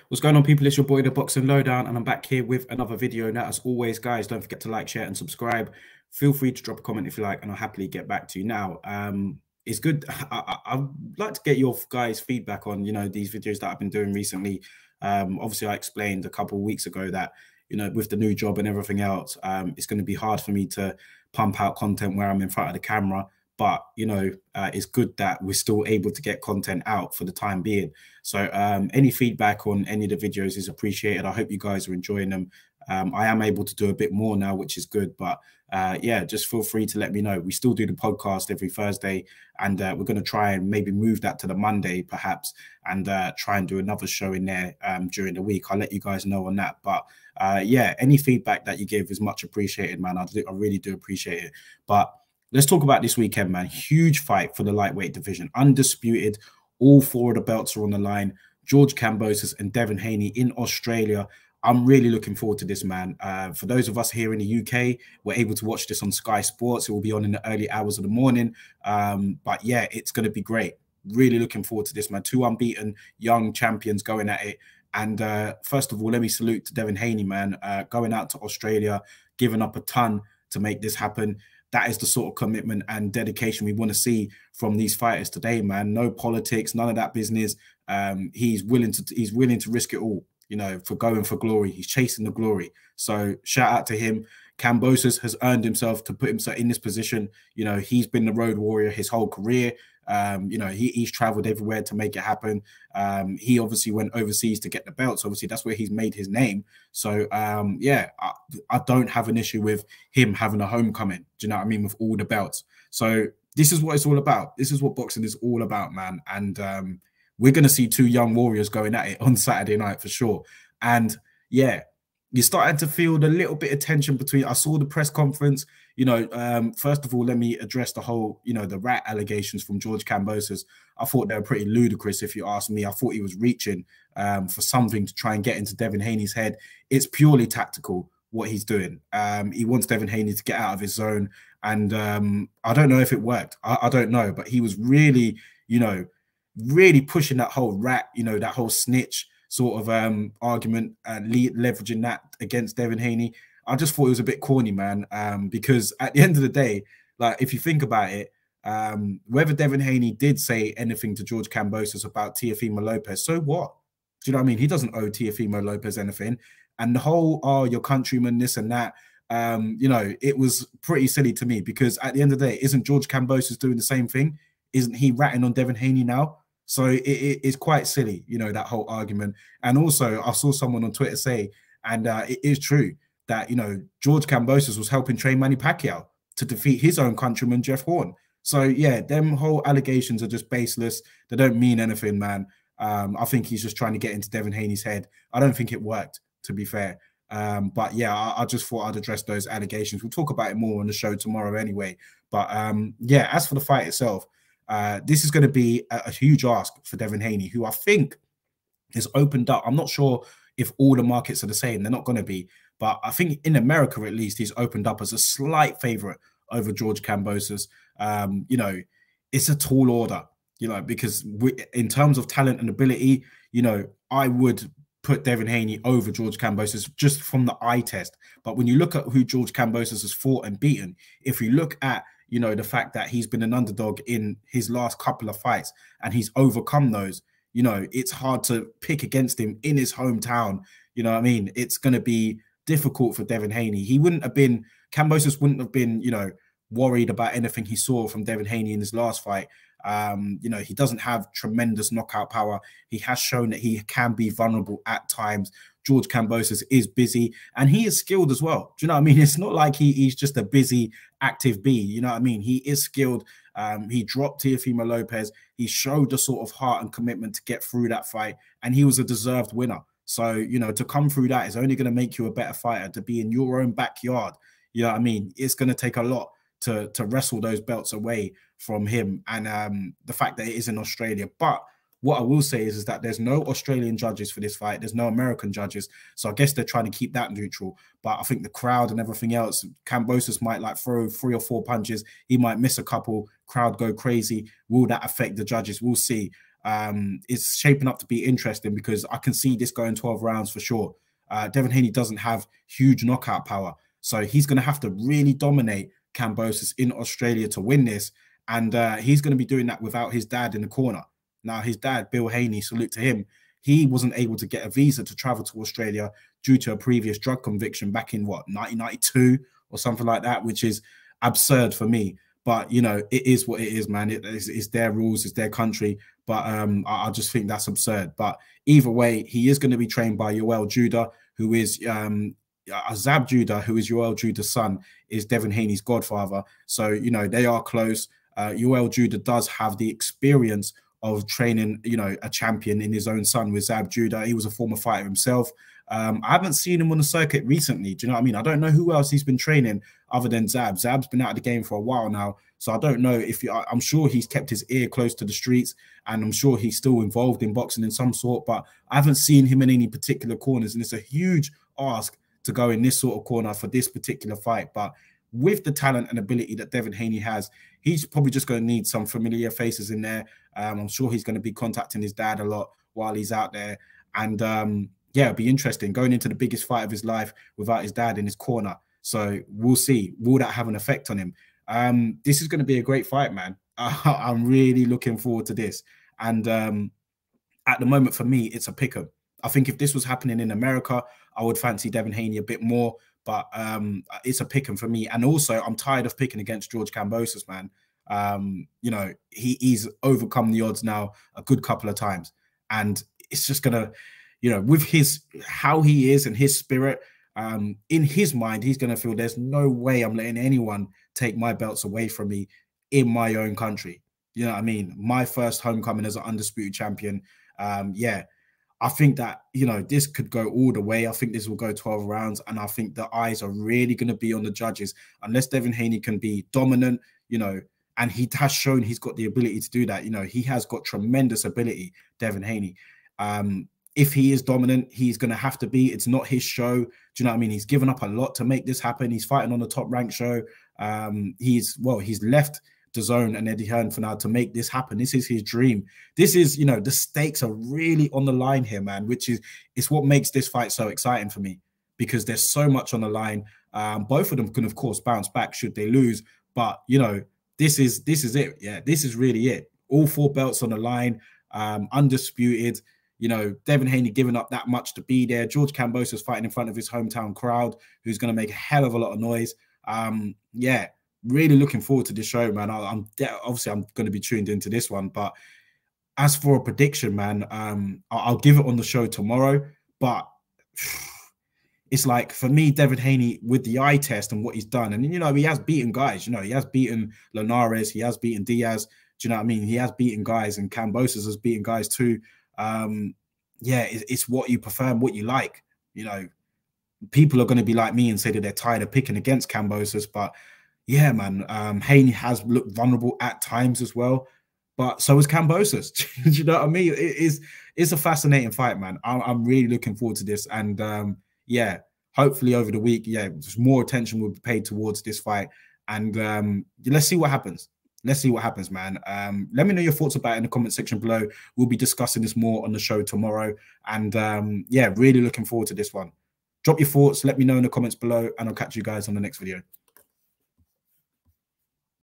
What's going on, people? It's your boy, the Boxing Lowdown, and I'm back here with another video. Now, as always, guys, don't forget to like, share, and subscribe. Feel free to drop a comment if you like, and I'll happily get back to you. Now, it's good. I'd like to get your guys' feedback on, these videos that I've been doing recently. Obviously, I explained a couple of weeks ago that, with the new job and everything else, it's going to be hard for me to pump out content where I'm in front of the camera. But it's good that we're still able to get content out for the time being. So any feedback on any of the videos is appreciated. I hope you guys are enjoying them. I am able to do a bit more now, which is good. But yeah, just feel free to let me know. We still do the podcast every Thursday, and we're going to try and maybe move that to the Monday perhaps, and try and do another show in there during the week. I'll let you guys know on that. But yeah, any feedback that you give is much appreciated, man. I really do appreciate it. But let's talk about this weekend, man. Huge fight for the lightweight division. Undisputed. All four of the belts are on the line. George Kambosos and Devin Haney in Australia. I'm really looking forward to this, man. For those of us here in the UK, we're able to watch this on Sky Sports. It will be on in the early hours of the morning. But yeah, it's going to be great. Really looking forward to this, man. Two unbeaten young champions going at it. And first of all, let me salute to Devin Haney, man. Going out to Australia, giving up a ton to make this happen. That is the sort of commitment and dedication we want to see from these fighters today, man. No politics, none of that business. He's willing to risk it all, for going for glory. He's chasing the glory. So shout out to him. Kambosos has earned himself to put himself in this position. He's been the road warrior his whole career. He's traveled everywhere to make it happen. He obviously went overseas to get the belts. Obviously, that's where he's made his name. So, yeah, I don't have an issue with him having a homecoming. Do you know what I mean? With all the belts. So this is what it's all about. This is what boxing is all about, man. And we're going to see two young warriors going at it on Saturday night for sure. And yeah, you're starting to feel the little bit of tension between. I saw the press conference. First of all, let me address the whole, the rat allegations from George Kambosos. I thought they were pretty ludicrous, if you ask me. I thought he was reaching for something to try and get into Devin Haney's head. It's purely tactical what he's doing. He wants Devin Haney to get out of his zone, and I don't know if it worked. I don't know, but he was really, really pushing that whole rat, that whole snitch sort of argument, leveraging that against Devin Haney. I just thought it was a bit corny, man, because at the end of the day, like, if you think about it, whether Devin Haney did say anything to George Kambosos about Teofimo Lopez, so what? Do you know what I mean? He doesn't owe Teofimo Lopez anything. And the whole, oh, your countryman, this and that, it was pretty silly to me, because at the end of the day, isn't George Kambosos doing the same thing? Isn't he ratting on Devin Haney now? So it's quite silly, that whole argument. And also, I saw someone on Twitter say, and it is true, that, George Kambosos was helping train Manny Pacquiao to defeat his own countryman, Jeff Horn. So, yeah, them whole allegations are just baseless. They don't mean anything, man. I think he's just trying to get into Devin Haney's head. I don't think it worked, to be fair. But, yeah, I just thought I'd address those allegations. We'll talk about it more on the show tomorrow anyway. But, yeah, as for the fight itself, this is going to be a huge ask for Devin Haney, who I think is opened up. I'm not sure if all the markets are the same. They're not going to be. But I think in America, at least, he's opened up as a slight favorite over George Kambosos. It's a tall order, because in terms of talent and ability, I would put Devin Haney over George Kambosos just from the eye test. But when you look at who George Kambosos has fought and beaten, if you look at the fact that he's been an underdog in his last couple of fights and he's overcome those, it's hard to pick against him in his hometown. You know what I mean? It's going to be difficult for Devin Haney. Kambosos wouldn't have been, worried about anything he saw from Devin Haney in his last fight. He doesn't have tremendous knockout power. He has shown that he can be vulnerable at times. George Kambosos is busy and he is skilled as well. Do you know what I mean? It's not like he's just a busy, active bee. You know what I mean? He is skilled. He dropped Teofimo Lopez. He showed the sort of heart and commitment to get through that fight, and he was a deserved winner. So, to come through that is only going to make you a better fighter, to be in your own backyard. You know what I mean? It's going to take a lot to wrestle those belts away from him. And the fact that it is in Australia. But what I will say is that there's no Australian judges for this fight. There's no American judges. So I guess they're trying to keep that neutral. But I think the crowd and everything else, Kambosos might like throw 3 or 4 punches. He might miss a couple. Crowd go crazy. Will that affect the judges? We'll see. It's shaping up to be interesting because I can see this going 12 rounds for sure. Devin Haney doesn't have huge knockout power, so he's going to have to really dominate Kambosos in Australia to win this, and he's going to be doing that without his dad in the corner. Now, his dad, Bill Haney, salute to him. He wasn't able to get a visa to travel to Australia due to a previous drug conviction back in, what, 1992 or something like that, which is absurd for me. But, you know, it is what it is, man. It's their rules, it's their country. But I just think that's absurd. But either way, he is going to be trained by Yoel Judah, who is Zab Judah, who is Yoel Judah's son, is Devin Haney's godfather. So, you know, they are close. Yoel Judah does have the experience of training, you know, a champion in his own son with Zab Judah. He was a former fighter himself. I haven't seen him on the circuit recently. Do you know what I mean? I don't know who else he's been training other than Zab. Zab's been out of the game for a while now, so I don't know if I'm sure he's kept his ear close to the streets, and I'm sure he's still involved in boxing in some sort, but I haven't seen him in any particular corners, and it's a huge ask to go in this sort of corner for this particular fight. But with the talent and ability that Devin Haney has, he's probably just going to need some familiar faces in there. I'm sure he's going to be contacting his dad a lot while he's out there. And yeah, it'll be interesting going into the biggest fight of his life without his dad in his corner. So we'll see. Will that have an effect on him? This is going to be a great fight, man. I'm really looking forward to this. And at the moment, for me, it's a pick-em. I think if this was happening in America, I would fancy Devin Haney a bit more. But it's a pick 'em for me. And also, I'm tired of picking against George Kambosos, man. You know, he's overcome the odds now a good couple of times. And it's just going to, you know, with how he is and his spirit, in his mind, he's going to feel there's no way I'm letting anyone take my belts away from me in my own country. You know what I mean? My first homecoming as an undisputed champion. Yeah. I think that, you know, this could go all the way. I think this will go 12 rounds, and I think the eyes are really going to be on the judges unless Devin Haney can be dominant, you know, and he has shown he's got the ability to do that. You know, he has got tremendous ability, Devin Haney. If he is dominant, he's going to have to be. It's not his show. Do you know what I mean? He's given up a lot to make this happen. He's fighting on the top ranked show. He's left DAZN and Eddie Hearn for now to make this happen. This is his dream. This is, you know, the stakes are really on the line here, man, which is it's what makes this fight so exciting for me, because there's so much on the line. Both of them can, of course, bounce back should they lose, but you know, this is it. Yeah, this is really it. All 4 belts on the line, undisputed. You know, Devin Haney giving up that much to be there. George Kambosos fighting in front of his hometown crowd, who's going to make a hell of a lot of noise. Yeah. Really looking forward to this show, man. Obviously I'm going to be tuned into this one, but as for a prediction, man, I'll give it on the show tomorrow. But it's like, for me, Devin Haney with the eye test and what he's done, and you know, he has beaten guys. You know, he has beaten Linares, he has beaten Diaz. Do you know what I mean? He has beaten guys, and Kambosos has beaten guys too. Yeah, it's what you prefer and what you like. You know, people are going to be like me and say that they're tired of picking against Kambosos, but yeah, man, Haney has looked vulnerable at times as well, but so is Kambosos. Do you know what I mean? It's a fascinating fight, man. I'm really looking forward to this, and yeah, hopefully over the week, yeah, just more attention will be paid towards this fight, and let's see what happens. Let's see what happens, man. Let me know your thoughts about it in the comment section below. We'll be discussing this more on the show tomorrow, and yeah, really looking forward to this one. Drop your thoughts, let me know in the comments below, and I'll catch you guys on the next video.